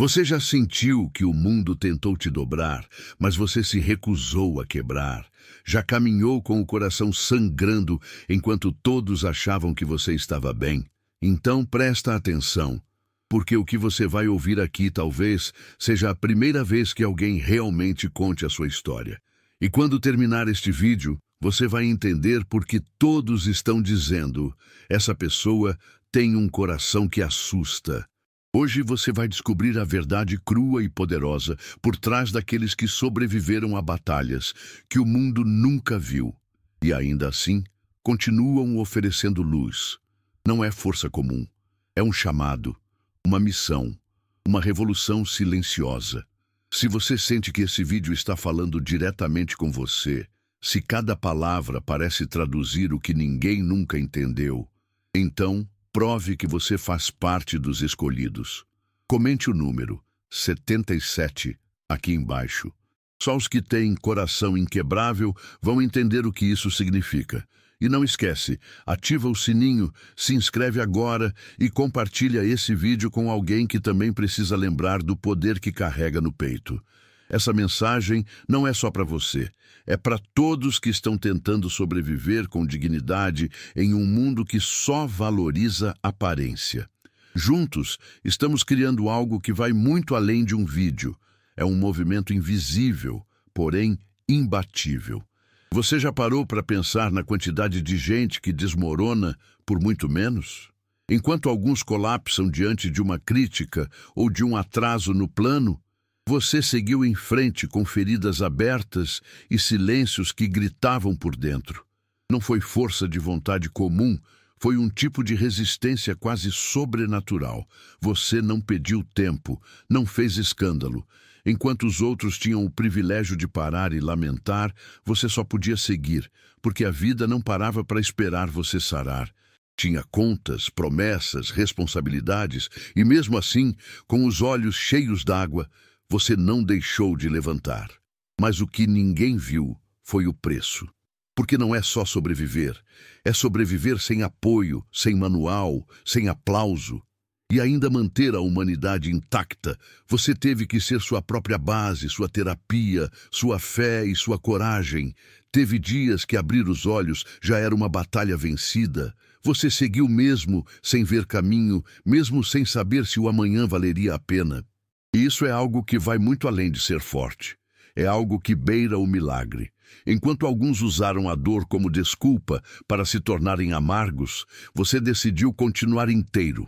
Você já sentiu que o mundo tentou te dobrar, mas você se recusou a quebrar? Já caminhou com o coração sangrando enquanto todos achavam que você estava bem? Então presta atenção, porque o que você vai ouvir aqui talvez seja a primeira vez que alguém realmente conte a sua história. E quando terminar este vídeo, você vai entender por que todos estão dizendo: essa pessoa tem um coração que assusta. Hoje você vai descobrir a verdade crua e poderosa por trás daqueles que sobreviveram a batalhas que o mundo nunca viu. E ainda assim, continuam oferecendo luz. Não é força comum. É um chamado, uma missão, uma revolução silenciosa. Se você sente que esse vídeo está falando diretamente com você, se cada palavra parece traduzir o que ninguém nunca entendeu, então prove que você faz parte dos escolhidos. Comente o número 77 aqui embaixo. Só os que têm coração inquebrável vão entender o que isso significa. E não esquece, ativa o sininho, se inscreve agora e compartilha esse vídeo com alguém que também precisa lembrar do poder que carrega no peito. Essa mensagem não é só para você, é para todos que estão tentando sobreviver com dignidade em um mundo que só valoriza aparência. Juntos, estamos criando algo que vai muito além de um vídeo. É um movimento invisível, porém imbatível. Você já parou para pensar na quantidade de gente que desmorona por muito menos? Enquanto alguns colapsam diante de uma crítica ou de um atraso no plano, você seguiu em frente com feridas abertas e silêncios que gritavam por dentro. Não foi força de vontade comum, foi um tipo de resistência quase sobrenatural. Você não pediu tempo, não fez escândalo. Enquanto os outros tinham o privilégio de parar e lamentar, você só podia seguir, porque a vida não parava para esperar você sarar. Tinha contas, promessas, responsabilidades, e mesmo assim, com os olhos cheios d'água, você não deixou de levantar. Mas o que ninguém viu foi o preço. Porque não é só sobreviver, é sobreviver sem apoio, sem manual, sem aplauso. E ainda manter a humanidade intacta, você teve que ser sua própria base, sua terapia, sua fé e sua coragem. Teve dias que abrir os olhos já era uma batalha vencida. Você seguiu mesmo sem ver caminho, mesmo sem saber se o amanhã valeria a pena. E isso é algo que vai muito além de ser forte. É algo que beira o milagre. Enquanto alguns usaram a dor como desculpa para se tornarem amargos, você decidiu continuar inteiro,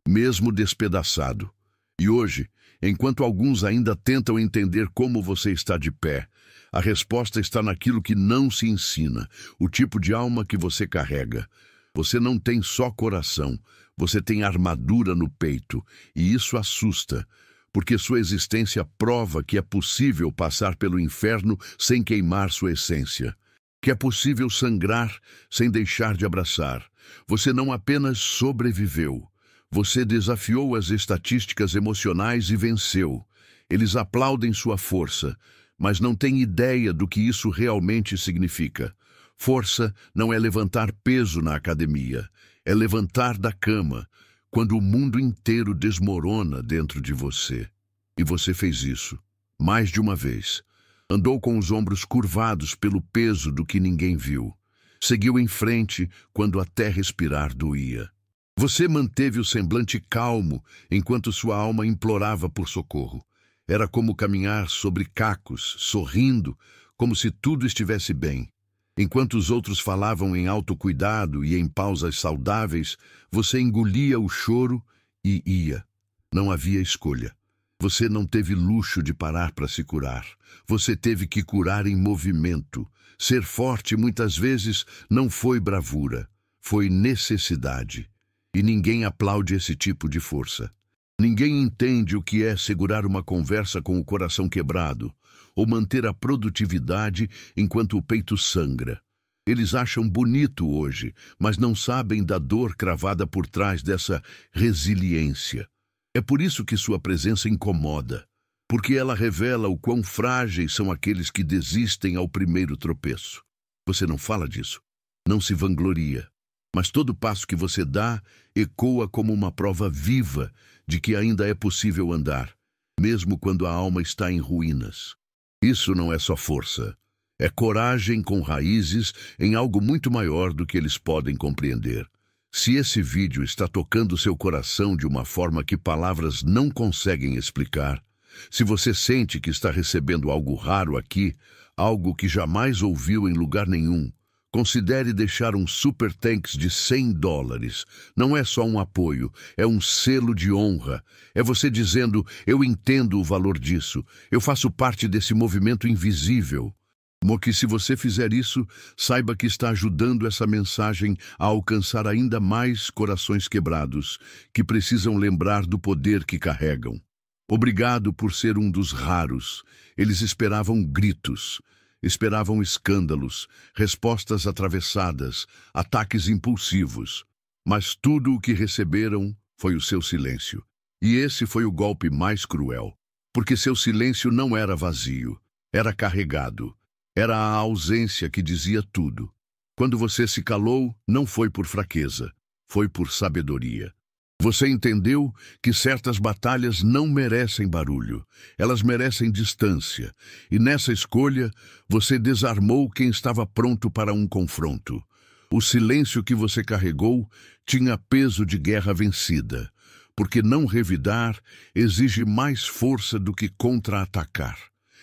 mesmo despedaçado. E hoje, enquanto alguns ainda tentam entender como você está de pé, a resposta está naquilo que não se ensina, o tipo de alma que você carrega. Você não tem só coração, você tem armadura no peito, e isso assusta, porque sua existência prova que é possível passar pelo inferno sem queimar sua essência, que é possível sangrar sem deixar de abraçar. Você não apenas sobreviveu, você desafiou as estatísticas emocionais e venceu. Eles aplaudem sua força, mas não têm ideia do que isso realmente significa. Força não é levantar peso na academia, é levantar da cama, quando o mundo inteiro desmorona dentro de você. E você fez isso, mais de uma vez. Andou com os ombros curvados pelo peso do que ninguém viu. Seguiu em frente quando até respirar doía. Você manteve o semblante calmo enquanto sua alma implorava por socorro. Era como caminhar sobre cacos, sorrindo, como se tudo estivesse bem. Enquanto os outros falavam em autocuidado e em pausas saudáveis, você engolia o choro e ia. Não havia escolha. Você não teve luxo de parar para se curar. Você teve que curar em movimento. Ser forte muitas vezes não foi bravura, foi necessidade. E ninguém aplaude esse tipo de força. Ninguém entende o que é segurar uma conversa com o coração quebrado, ou manter a produtividade enquanto o peito sangra. Eles acham bonito hoje, mas não sabem da dor cravada por trás dessa resiliência. É por isso que sua presença incomoda, porque ela revela o quão frágeis são aqueles que desistem ao primeiro tropeço. Você não fala disso, não se vangloria, mas todo passo que você dá ecoa como uma prova viva de que ainda é possível andar. mesmo quando a alma está em ruínas. Isso não é só força. É coragem com raízes em algo muito maior do que eles podem compreender. Se esse vídeo está tocando seu coração de uma forma que palavras não conseguem explicar, se você sente que está recebendo algo raro aqui, algo que jamais ouviu em lugar nenhum, considere deixar um super thanks de $100. Não é só um apoio, é um selo de honra. É você dizendo, eu entendo o valor disso, eu faço parte desse movimento invisível. Que se você fizer isso, saiba que está ajudando essa mensagem a alcançar ainda mais corações quebrados, que precisam lembrar do poder que carregam. Obrigado por ser um dos raros. Eles esperavam gritos, esperavam escândalos, respostas atravessadas, ataques impulsivos. Mas tudo o que receberam foi o seu silêncio. E esse foi o golpe mais cruel, porque seu silêncio não era vazio, era carregado. Era a ausência que dizia tudo. Quando você se calou, não foi por fraqueza, foi por sabedoria. Você entendeu que certas batalhas não merecem barulho, elas merecem distância. E nessa escolha, você desarmou quem estava pronto para um confronto. O silêncio que você carregou tinha peso de guerra vencida, porque não revidar exige mais força do que contra-atacar.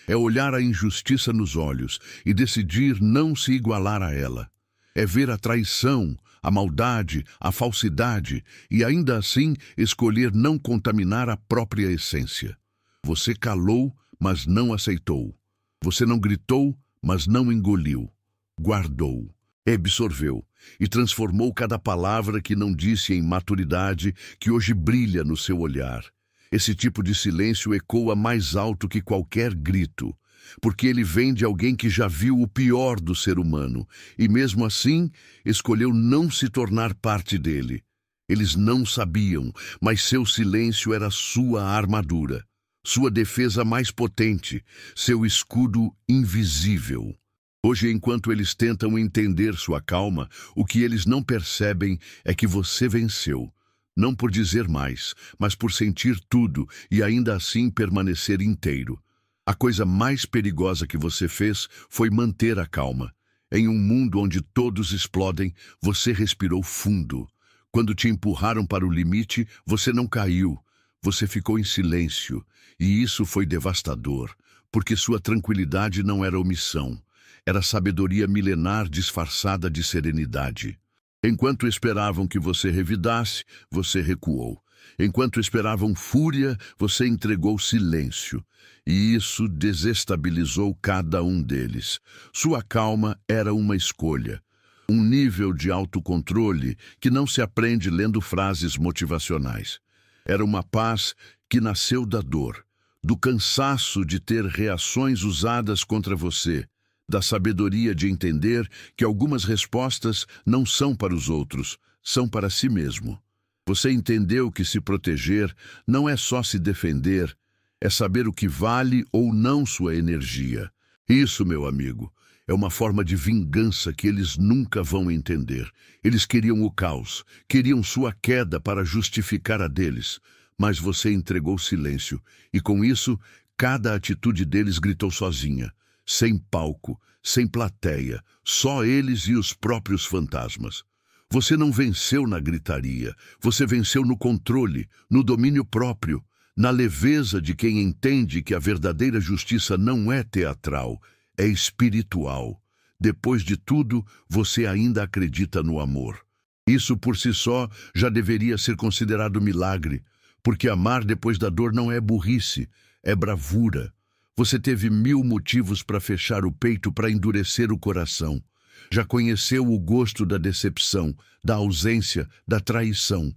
É olhar a injustiça nos olhos e decidir não se igualar a ela. É ver a traição, a maldade, a falsidade e ainda assim escolher não contaminar a própria essência. Você calou, mas não aceitou. Você não gritou, mas não engoliu. Guardou, absorveu e transformou cada palavra que não disse em maturidade que hoje brilha no seu olhar. Esse tipo de silêncio ecoa mais alto que qualquer grito, porque ele vem de alguém que já viu o pior do ser humano e, mesmo assim, escolheu não se tornar parte dele. Eles não sabiam, mas seu silêncio era sua armadura, sua defesa mais potente, seu escudo invisível. Hoje, enquanto eles tentam entender sua calma, o que eles não percebem é que você venceu. Não por dizer mais, mas por sentir tudo e ainda assim permanecer inteiro. A coisa mais perigosa que você fez foi manter a calma. Em um mundo onde todos explodem, você respirou fundo. Quando te empurraram para o limite, você não caiu. Você ficou em silêncio. E isso foi devastador, porque sua tranquilidade não era omissão. Era sabedoria milenar disfarçada de serenidade. Enquanto esperavam que você revidasse, você recuou. Enquanto esperavam fúria, você entregou silêncio. E isso desestabilizou cada um deles. Sua calma era uma escolha. Um nível de autocontrole que não se aprende lendo frases motivacionais. Era uma paz que nasceu da dor, do cansaço de ter reações usadas contra você, da sabedoria de entender que algumas respostas não são para os outros, são para si mesmo. Você entendeu que se proteger não é só se defender, é saber o que vale ou não sua energia. Isso, meu amigo, é uma forma de vingança que eles nunca vão entender. Eles queriam o caos, queriam sua queda para justificar a deles, mas você entregou silêncio, e com isso, cada atitude deles gritou sozinha. Sem palco, sem plateia, só eles e os próprios fantasmas. Você não venceu na gritaria, você venceu no controle, no domínio próprio, na leveza de quem entende que a verdadeira justiça não é teatral, é espiritual. Depois de tudo, você ainda acredita no amor. Isso por si só já deveria ser considerado milagre, porque amar depois da dor não é burrice, é bravura. Você teve 1000 motivos para fechar o peito, para endurecer o coração. Já conheceu o gosto da decepção, da ausência, da traição.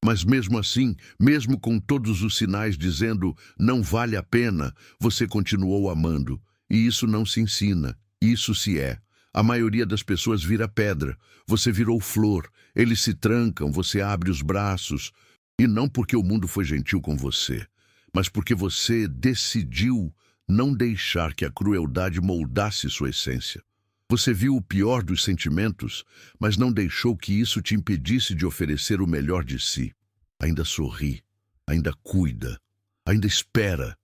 Mas mesmo assim, mesmo com todos os sinais dizendo não vale a pena, você continuou amando. E isso não se ensina, isso se é. A maioria das pessoas vira pedra, você virou flor, eles se trancam, você abre os braços. E não porque o mundo foi gentil com você, mas porque você decidiu não deixar que a crueldade moldasse sua essência. Você viu o pior dos sentimentos, mas não deixou que isso te impedisse de oferecer o melhor de si. Ainda sorri, ainda cuida, ainda espera,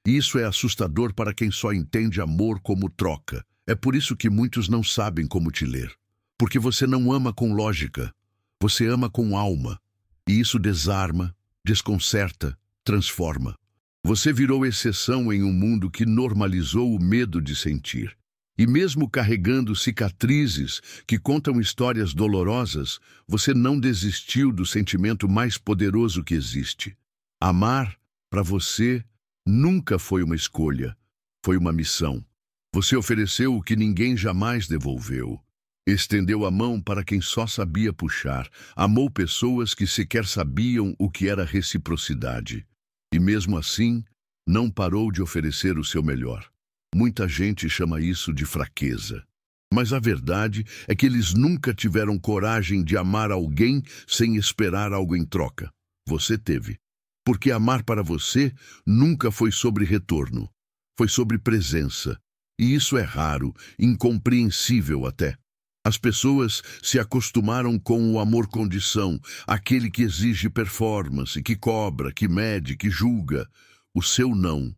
E isso é assustador para quem só entende amor como troca. É por isso que muitos não sabem como te ler. Porque você não ama com lógica, você ama com alma. E isso desarma, desconcerta, transforma. Você virou exceção em um mundo que normalizou o medo de sentir. E mesmo carregando cicatrizes que contam histórias dolorosas, você não desistiu do sentimento mais poderoso que existe. Amar, para você, nunca foi uma escolha, foi uma missão. Você ofereceu o que ninguém jamais devolveu. Estendeu a mão para quem só sabia puxar. Amou pessoas que sequer sabiam o que era reciprocidade. E mesmo assim, não parou de oferecer o seu melhor. Muita gente chama isso de fraqueza. Mas a verdade é que eles nunca tiveram coragem de amar alguém sem esperar algo em troca. Você teve. Porque amar para você nunca foi sobre retorno. Foi sobre presença. E isso é raro, incompreensível até. As pessoas se acostumaram com o amor condição, aquele que exige performance, que cobra, que mede, que julga. O seu não.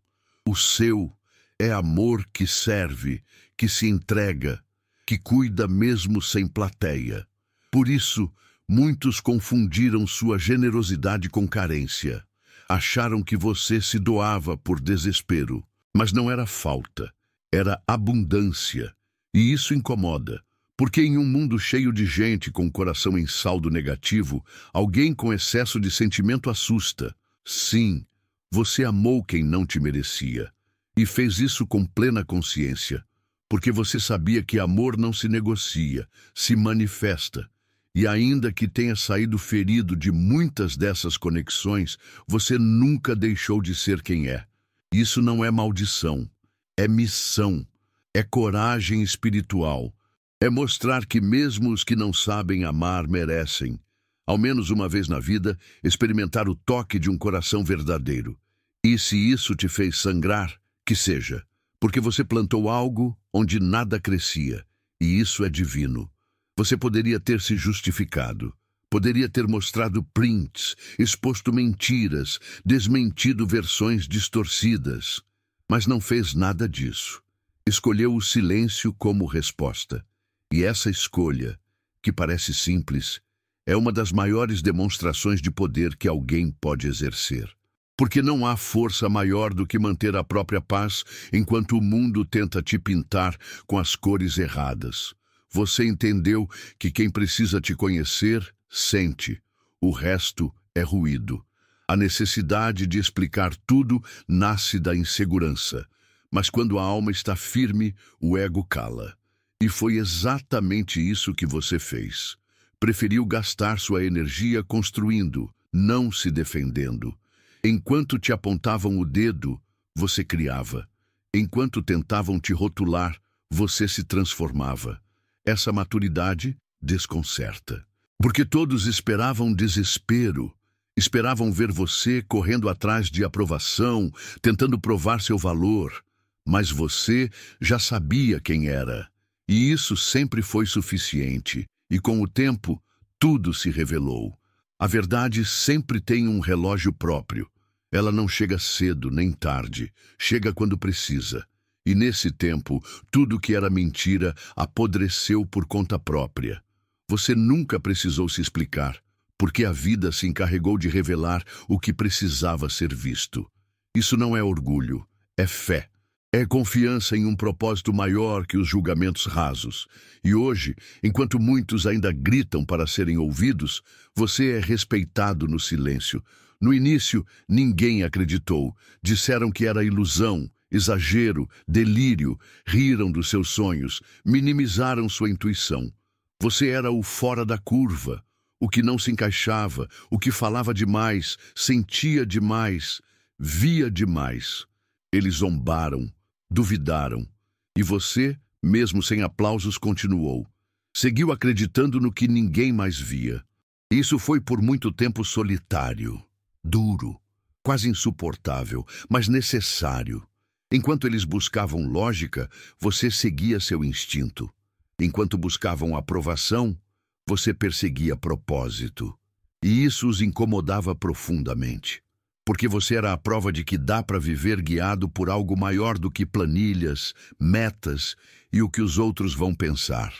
O seu é amor que serve, que se entrega, que cuida mesmo sem plateia. Por isso, muitos confundiram sua generosidade com carência. Acharam que você se doava por desespero, mas não era falta, era abundância. E isso incomoda. Porque em um mundo cheio de gente com o coração em saldo negativo, alguém com excesso de sentimento assusta. Sim, você amou quem não te merecia. E fez isso com plena consciência. Porque você sabia que amor não se negocia, se manifesta. E ainda que tenha saído ferido de muitas dessas conexões, você nunca deixou de ser quem é. Isso não é maldição, é missão, é coragem espiritual. É mostrar que mesmo os que não sabem amar merecem, ao menos uma vez na vida, experimentar o toque de um coração verdadeiro. E se isso te fez sangrar, que seja, porque você plantou algo onde nada crescia, e isso é divino. Você poderia ter se justificado, poderia ter mostrado prints, exposto mentiras, desmentido versões distorcidas, mas não fez nada disso. Escolheu o silêncio como resposta. E essa escolha, que parece simples, é uma das maiores demonstrações de poder que alguém pode exercer. Porque não há força maior do que manter a própria paz enquanto o mundo tenta te pintar com as cores erradas. Você entendeu que quem precisa te conhecer, sente. O resto é ruído. A necessidade de explicar tudo nasce da insegurança. Mas quando a alma está firme, o ego cala. E foi exatamente isso que você fez. Preferiu gastar sua energia construindo, não se defendendo. Enquanto te apontavam o dedo, você criava. Enquanto tentavam te rotular, você se transformava. Essa maturidade desconcerta. Porque todos esperavam desespero. Esperavam ver você correndo atrás de aprovação, tentando provar seu valor. Mas você já sabia quem era. E isso sempre foi suficiente, e com o tempo, tudo se revelou. A verdade sempre tem um relógio próprio. Ela não chega cedo nem tarde, chega quando precisa. E nesse tempo, tudo que era mentira apodreceu por conta própria. Você nunca precisou se explicar, porque a vida se encarregou de revelar o que precisava ser visto. Isso não é orgulho, é fé. É confiança em um propósito maior que os julgamentos rasos. E hoje, enquanto muitos ainda gritam para serem ouvidos, você é respeitado no silêncio. No início, ninguém acreditou. Disseram que era ilusão, exagero, delírio, riram dos seus sonhos, minimizaram sua intuição. Você era o fora da curva, o que não se encaixava, o que falava demais, sentia demais, via demais. Eles zombaram. Duvidaram. E você, mesmo sem aplausos, continuou. Seguiu acreditando no que ninguém mais via. Isso foi por muito tempo solitário, duro, quase insuportável, mas necessário. Enquanto eles buscavam lógica, você seguia seu instinto. Enquanto buscavam aprovação, você perseguia propósito. E isso os incomodava profundamente. porque você era a prova de que dá para viver guiado por algo maior do que planilhas, metas e o que os outros vão pensar.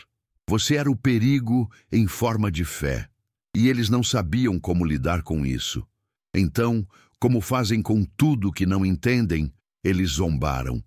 Você era o perigo em forma de fé, e eles não sabiam como lidar com isso. Então, como fazem com tudo que não entendem, eles zombaram.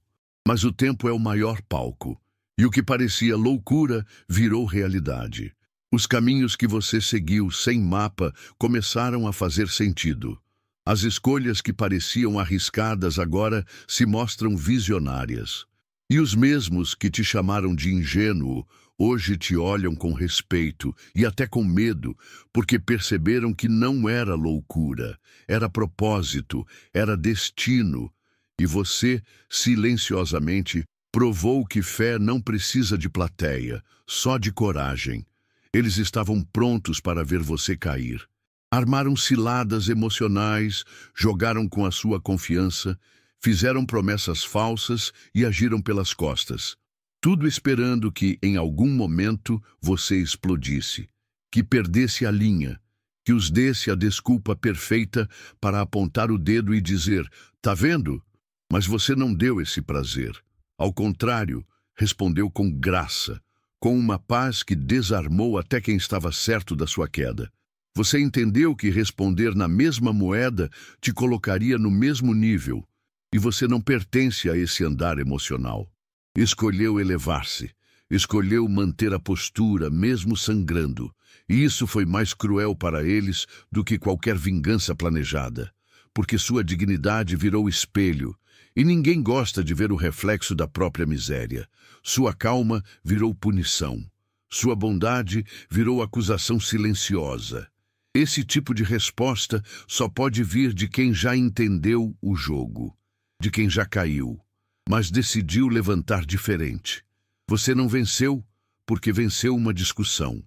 Mas o tempo é o maior palco, e o que parecia loucura virou realidade. Os caminhos que você seguiu sem mapa começaram a fazer sentido. As escolhas que pareciam arriscadas agora se mostram visionárias. E os mesmos que te chamaram de ingênuo, hoje te olham com respeito e até com medo, porque perceberam que não era loucura, era propósito, era destino. E você, silenciosamente, provou que fé não precisa de plateia, só de coragem. Eles estavam prontos para ver você cair. Armaram ciladas emocionais, jogaram com a sua confiança, fizeram promessas falsas e agiram pelas costas. Tudo esperando que, em algum momento, você explodisse, que perdesse a linha, que os desse a desculpa perfeita para apontar o dedo e dizer: "Tá vendo?" Mas você não deu esse prazer. Ao contrário, respondeu com graça, com uma paz que desarmou até quem estava certo da sua queda. Você entendeu que responder na mesma moeda te colocaria no mesmo nível, e você não pertence a esse andar emocional. Escolheu elevar-se, escolheu manter a postura, mesmo sangrando, e isso foi mais cruel para eles do que qualquer vingança planejada, porque sua dignidade virou espelho, e ninguém gosta de ver o reflexo da própria miséria. Sua calma virou punição, sua bondade virou acusação silenciosa. Esse tipo de resposta só pode vir de quem já entendeu o jogo, de quem já caiu, mas decidiu levantar diferente. Você não venceu porque venceu uma discussão.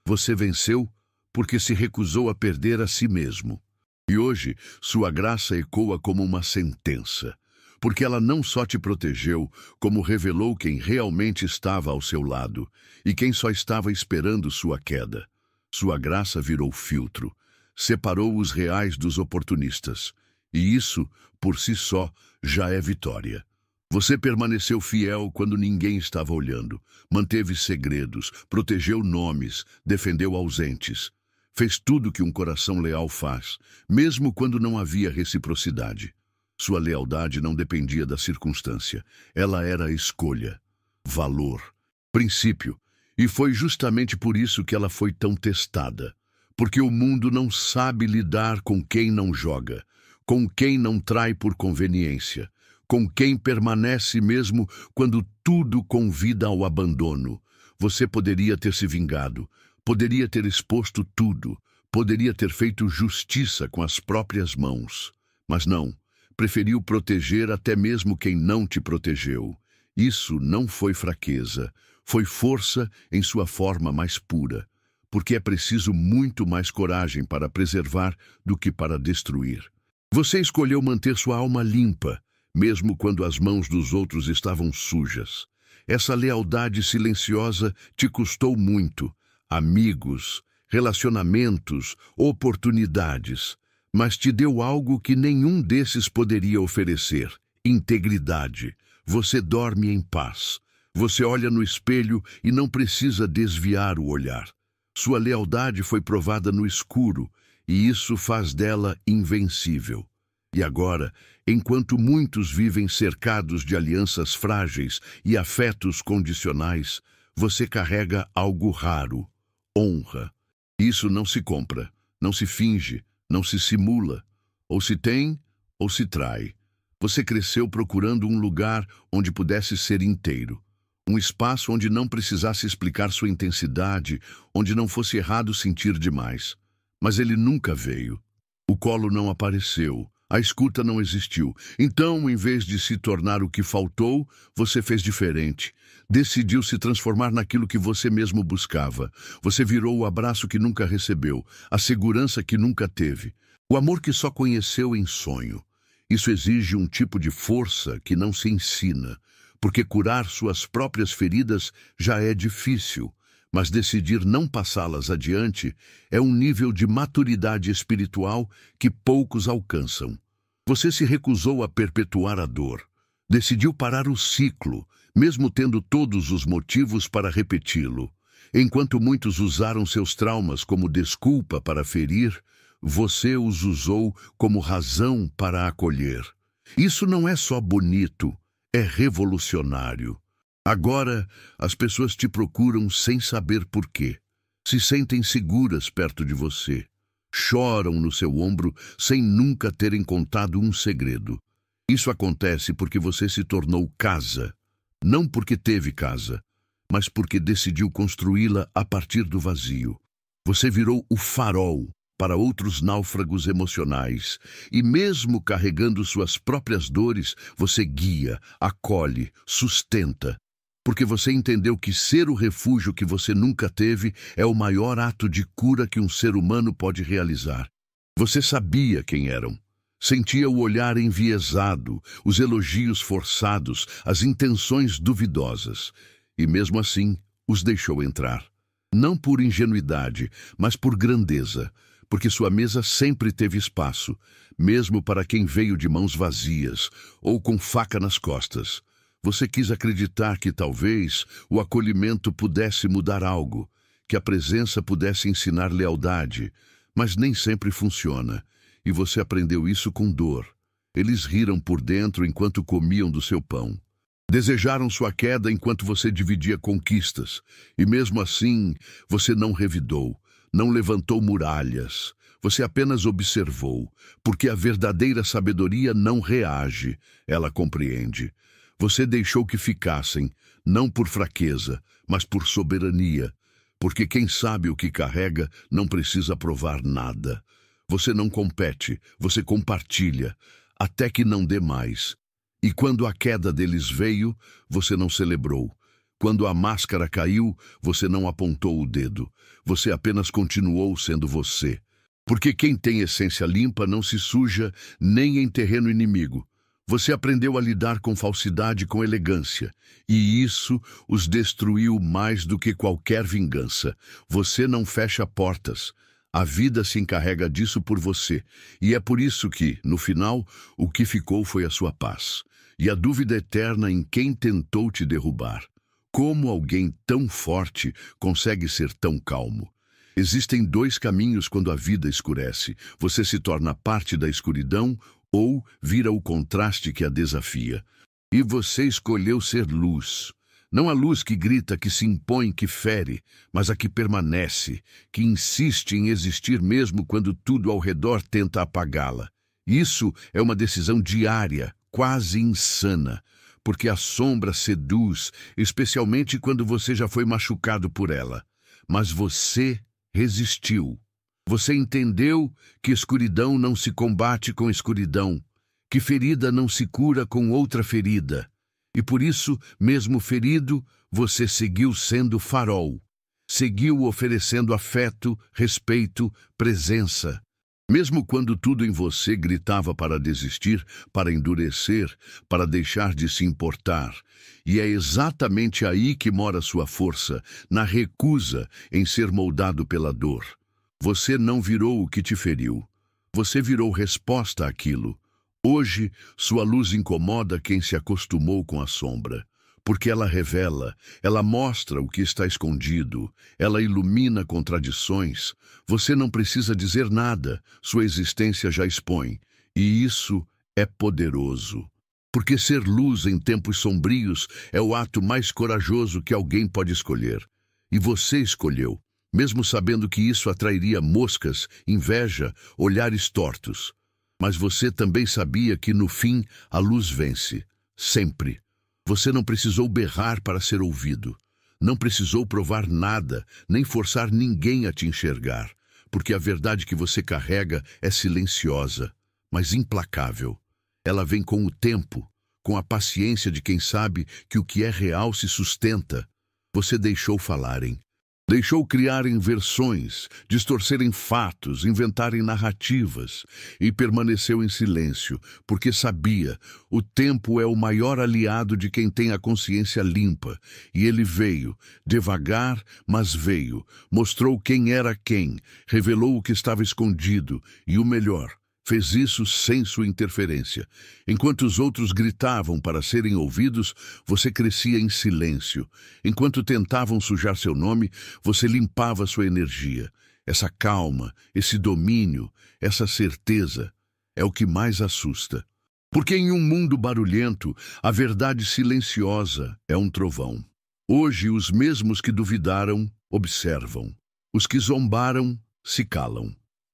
Você venceu porque se recusou a perder a si mesmo. E hoje, sua graça ecoa como uma sentença, porque ela não só te protegeu, como revelou quem realmente estava ao seu lado e quem só estava esperando sua queda. Sua graça virou filtro, separou os reais dos oportunistas, e isso, por si só, já é vitória. Você permaneceu fiel quando ninguém estava olhando, manteve segredos, protegeu nomes, defendeu ausentes. Fez tudo que um coração leal faz, mesmo quando não havia reciprocidade. Sua lealdade não dependia da circunstância, ela era escolha, valor, princípio. E foi justamente por isso que ela foi tão testada. Porque o mundo não sabe lidar com quem não joga, com quem não trai por conveniência, com quem permanece mesmo quando tudo convida ao abandono. Você poderia ter se vingado, poderia ter exposto tudo, poderia ter feito justiça com as próprias mãos. Mas não, preferiu proteger até mesmo quem não te protegeu. Isso não foi fraqueza, foi força em sua forma mais pura, porque é preciso muito mais coragem para preservar do que para destruir. Você escolheu manter sua alma limpa, mesmo quando as mãos dos outros estavam sujas. Essa lealdade silenciosa te custou muito, amigos, relacionamentos, oportunidades, mas te deu algo que nenhum desses poderia oferecer: integridade. Você dorme em paz. Você olha no espelho e não precisa desviar o olhar. Sua lealdade foi provada no escuro, e isso faz dela invencível. E agora, enquanto muitos vivem cercados de alianças frágeis e afetos condicionais, você carrega algo raro: honra. Isso não se compra, não se finge, não se simula. Ou se tem, ou se trai. Você cresceu procurando um lugar onde pudesse ser inteiro. Um espaço onde não precisasse explicar sua intensidade, onde não fosse errado sentir demais. Mas ele nunca veio. O colo não apareceu, a escuta não existiu. Então, em vez de se tornar o que faltou, você fez diferente. Decidiu se transformar naquilo que você mesmo buscava. Você virou o abraço que nunca recebeu, a segurança que nunca teve, o amor que só conheceu em sonho. Isso exige um tipo de força que não se ensina, porque curar suas próprias feridas já é difícil, mas decidir não passá-las adiante é um nível de maturidade espiritual que poucos alcançam. Você se recusou a perpetuar a dor. Decidiu parar o ciclo, mesmo tendo todos os motivos para repeti-lo. Enquanto muitos usaram seus traumas como desculpa para ferir, você os usou como razão para acolher. Isso não é só bonito, é revolucionário. Agora, as pessoas te procuram sem saber por quê. Se sentem seguras perto de você. Choram no seu ombro sem nunca terem contado um segredo. Isso acontece porque você se tornou casa. Não porque teve casa, mas porque decidiu construí-la a partir do vazio. Você virou o farol para outros náufragos emocionais, e mesmo carregando suas próprias dores, você guia, acolhe, sustenta, porque você entendeu que ser o refúgio que você nunca teve é o maior ato de cura que um ser humano pode realizar. Você sabia quem eram. Sentia o olhar enviesado, os elogios forçados, as intenções duvidosas. E mesmo assim, os deixou entrar. Não por ingenuidade, mas por grandeza, porque sua mesa sempre teve espaço, mesmo para quem veio de mãos vazias ou com faca nas costas. Você quis acreditar que talvez o acolhimento pudesse mudar algo, que a presença pudesse ensinar lealdade, mas nem sempre funciona. E você aprendeu isso com dor. Eles riram por dentro enquanto comiam do seu pão. Desejaram sua queda enquanto você dividia conquistas. E mesmo assim, você não revidou, não levantou muralhas. Você apenas observou, porque a verdadeira sabedoria não reage, ela compreende. Você deixou que ficassem, não por fraqueza, mas por soberania. Porque quem sabe o que carrega não precisa provar nada. Você não compete, você compartilha, até que não dê mais. E quando a queda deles veio, você não celebrou. Quando a máscara caiu, você não apontou o dedo. Você apenas continuou sendo você. Porque quem tem essência limpa não se suja nem em terreno inimigo. Você aprendeu a lidar com falsidade com elegância. E isso os destruiu mais do que qualquer vingança. Você não fecha portas. A vida se encarrega disso por você, e é por isso que, no final, o que ficou foi a sua paz, e a dúvida eterna em quem tentou te derrubar. Como alguém tão forte consegue ser tão calmo? Existem dois caminhos quando a vida escurece. Você se torna parte da escuridão ou vira o contraste que a desafia. E você escolheu ser luz. Não a luz que grita, que se impõe, que fere, mas a que permanece, que insiste em existir mesmo quando tudo ao redor tenta apagá-la. Isso é uma decisão diária, quase insana, porque a sombra seduz, especialmente quando você já foi machucado por ela. Mas você resistiu. Você entendeu que escuridão não se combate com escuridão, que ferida não se cura com outra ferida. E por isso, mesmo ferido, você seguiu sendo farol. Seguiu oferecendo afeto, respeito, presença. Mesmo quando tudo em você gritava para desistir, para endurecer, para deixar de se importar. E é exatamente aí que mora sua força, na recusa em ser moldado pela dor. Você não virou o que te feriu. Você virou resposta àquilo. Hoje, sua luz incomoda quem se acostumou com a sombra, porque ela revela, ela mostra o que está escondido, ela ilumina contradições. Você não precisa dizer nada, sua existência já expõe, e isso é poderoso. Porque ser luz em tempos sombrios é o ato mais corajoso que alguém pode escolher. E você escolheu, mesmo sabendo que isso atrairia moscas, inveja, olhares tortos. Mas você também sabia que, no fim, a luz vence. Sempre. Você não precisou berrar para ser ouvido. Não precisou provar nada, nem forçar ninguém a te enxergar. Porque a verdade que você carrega é silenciosa, mas implacável. Ela vem com o tempo, com a paciência de quem sabe que o que é real se sustenta. Você deixou falarem. Deixou criarem versões, distorcerem fatos, inventarem narrativas, e permaneceu em silêncio, porque sabia, o tempo é o maior aliado de quem tem a consciência limpa, e ele veio, devagar, mas veio, mostrou quem era quem, revelou o que estava escondido, e o melhor, Fez isso sem sua interferência. Enquanto os outros gritavam para serem ouvidos, você crescia em silêncio. Enquanto tentavam sujar seu nome, você limpava sua energia. Essa calma, esse domínio, essa certeza é o que mais assusta. Porque em um mundo barulhento, a verdade silenciosa é um trovão. Hoje, os mesmos que duvidaram, observam. Os que zombaram, se calam.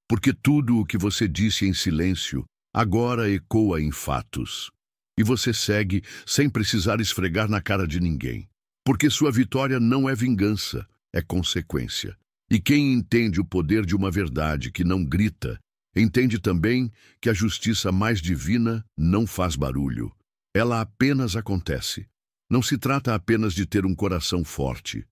Porque tudo o que você disse em silêncio agora ecoa em fatos. E você segue sem precisar esfregar na cara de ninguém. Porque sua vitória não é vingança, é consequência. E quem entende o poder de uma verdade que não grita, entende também que a justiça mais divina não faz barulho. Ela apenas acontece. Não se trata apenas de ter um coração forte.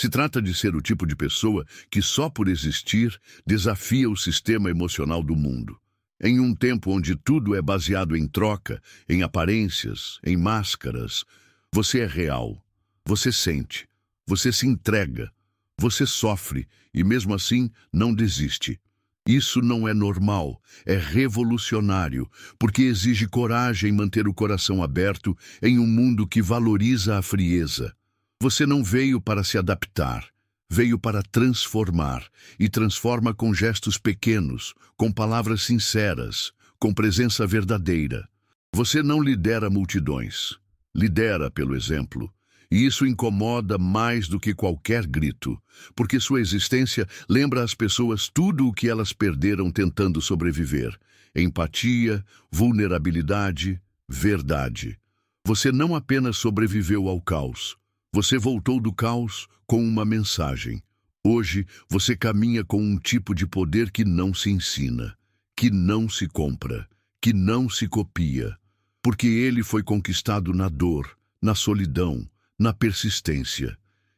Se trata de ser o tipo de pessoa que só por existir desafia o sistema emocional do mundo. Em um tempo onde tudo é baseado em troca, em aparências, em máscaras, você é real. Você sente. Você se entrega. Você sofre e mesmo assim não desiste. Isso não é normal, é revolucionário, porque exige coragem manter o coração aberto em um mundo que valoriza a frieza. Você não veio para se adaptar, veio para transformar, e transforma com gestos pequenos, com palavras sinceras, com presença verdadeira. Você não lidera multidões, lidera pelo exemplo. E isso incomoda mais do que qualquer grito, porque sua existência lembra às pessoas tudo o que elas perderam tentando sobreviver. Empatia, vulnerabilidade, verdade. Você não apenas sobreviveu ao caos, você voltou do caos com uma mensagem. Hoje, você caminha com um tipo de poder que não se ensina, que não se compra, que não se copia, porque ele foi conquistado na dor, na solidão, na persistência.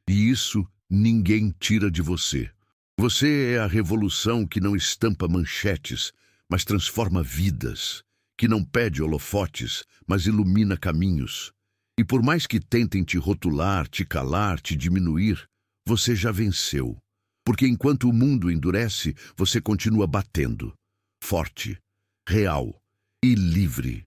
E isso ninguém tira de você. Você é a revolução que não estampa manchetes, mas transforma vidas, que não pede holofotes, mas ilumina caminhos. E por mais que tentem te rotular, te calar, te diminuir, você já venceu. Porque enquanto o mundo endurece, você continua batendo. Forte, real e livre.